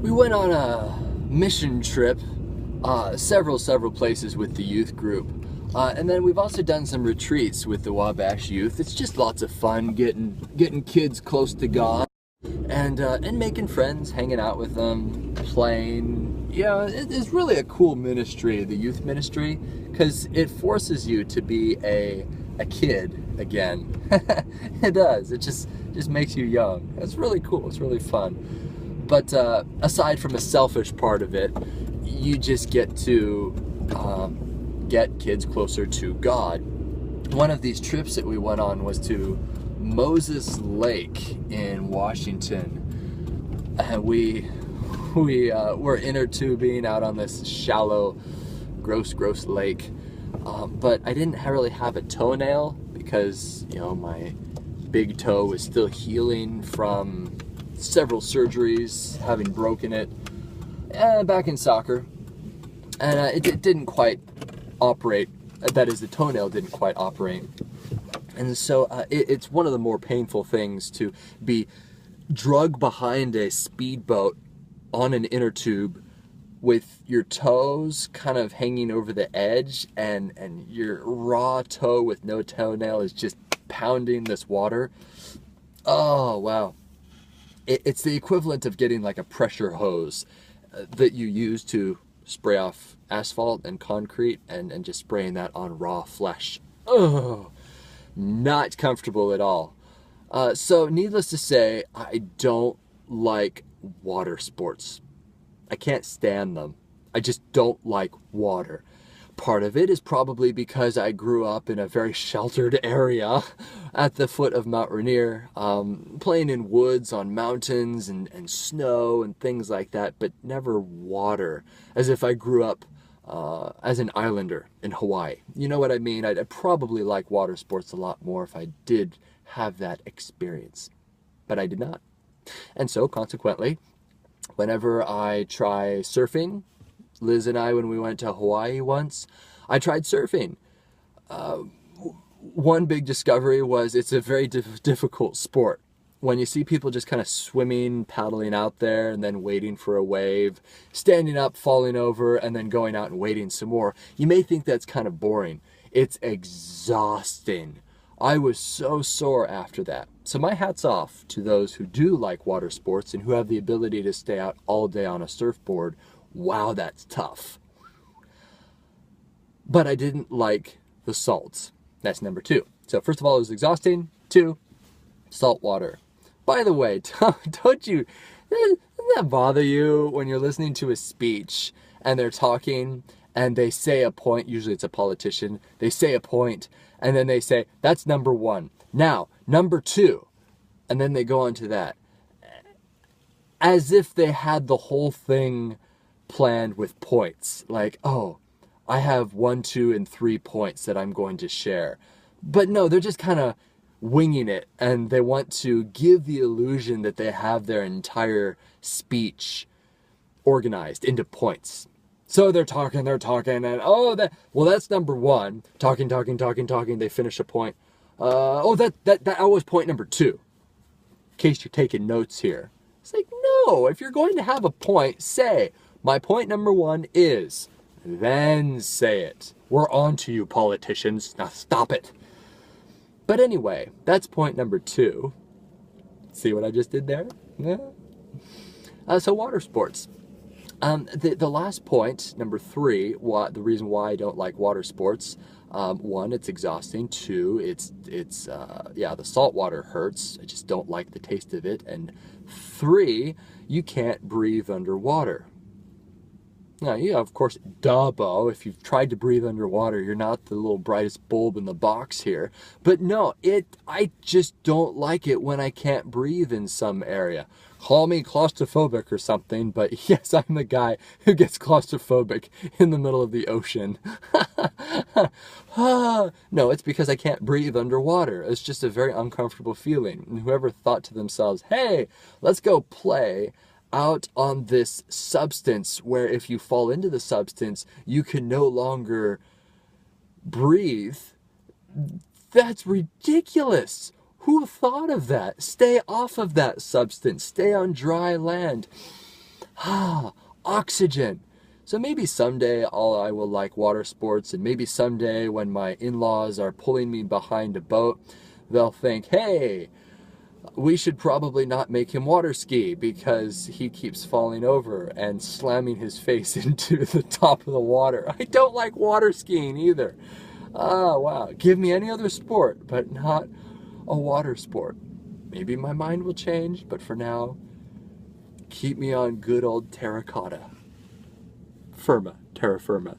We went on a mission trip, several places with the youth group. And then we've also done some retreats with the Wabash youth. It's just lots of fun getting kids close to God and making friends, hanging out with them, playing. It's really a cool ministry, the youth ministry, because it forces you to be a kid again. It does. It just makes you young. It's really cool. It's really fun. But aside from a selfish part of it, you just get to get kids closer to God. One of these trips that we went on was to Moses Lake in Washington. And we were inner tubing out on this shallow, gross lake. But I didn't really have a toenail because, my big toe was still healing from several surgeries, having broken it back in soccer, and it didn't quite operate. That is, the toenail didn't quite operate, and so it's one of the more painful things to be dragged behind a speedboat on an inner tube with your toes kind of hanging over the edge, and your raw toe with no toenail is just pounding this water. Oh wow. It's the equivalent of getting like a pressure hose that you use to spray off asphalt and concrete and just spraying that on raw flesh. Oh, not comfortable at all. So needless to say, I don't like water sports. I can't stand them. I just don't like water. Part of it is probably because I grew up in a very sheltered area at the foot of Mount Rainier, playing in woods on mountains and snow and things like that, but never water, as if I grew up as an islander in Hawaii. You know what I mean? I'd probably like water sports a lot more if I did have that experience, but I did not. And so consequently, whenever I try surfing, Liz and I, when we went to Hawaii once, I tried surfing. One big discovery was it's a very difficult sport. When you see people just kind of swimming, paddling out there, and then waiting for a wave, standing up, falling over, and then going out and waiting some more, you may think that's kind of boring. It's exhausting. I was so sore after that. So my hat's off to those who do like water sports and who have the ability to stay out all day on a surfboard. Wow, that's tough. But I didn't like the salts. That's number 2. So first of all, it was exhausting. 2, salt water. By the way, doesn't that bother you when you're listening to a speech and they're talking and they say a point, usually it's a politician, they say a point and then they say, that's number 1. Now, number 2. And then they go on to that. As if they had the whole thing planned with points, like, oh, I have 1, 2, and 3 points that I'm going to share. But no, they're just kind of winging it, and they want to give the illusion that they have their entire speech organized into points. So they're talking, and that's number 1. Talking. They finish a point. That was point number 2. In case you're taking notes here, it's like, no. If you're going to have a point, say, my point number 1 is, then say it. We're on to you, politicians. Now stop it. But anyway, that's point number 2. See what I just did there? Yeah. So water sports. The last point, number 3, the reason why I don't like water sports, 1, it's exhausting. 2, the salt water hurts. I just don't like the taste of it. And 3, you can't breathe underwater. Now, of course, Bo, if you've tried to breathe underwater, you're not the little brightest bulb in the box here. But no, I just don't like it when I can't breathe in some area. Call me claustrophobic or something, but yes, I'm the guy who gets claustrophobic in the middle of the ocean. No, it's because I can't breathe underwater. It's just a very uncomfortable feeling. And whoever thought to themselves, hey, let's go play out on this substance where if you fall into the substance, you can no longer breathe. That's ridiculous. Who thought of that? Stay off of that substance. Stay on dry land. Ah, oxygen. So maybe someday I will like water sports, and maybe someday when my in-laws are pulling me behind a boat, they'll think, hey, we should probably not make him water ski because he keeps falling over and slamming his face into the top of the water. I don't like water skiing either. Ah, wow. Give me any other sport, but not a water sport. Maybe my mind will change, but for now, keep me on good old terracotta. Terra firma.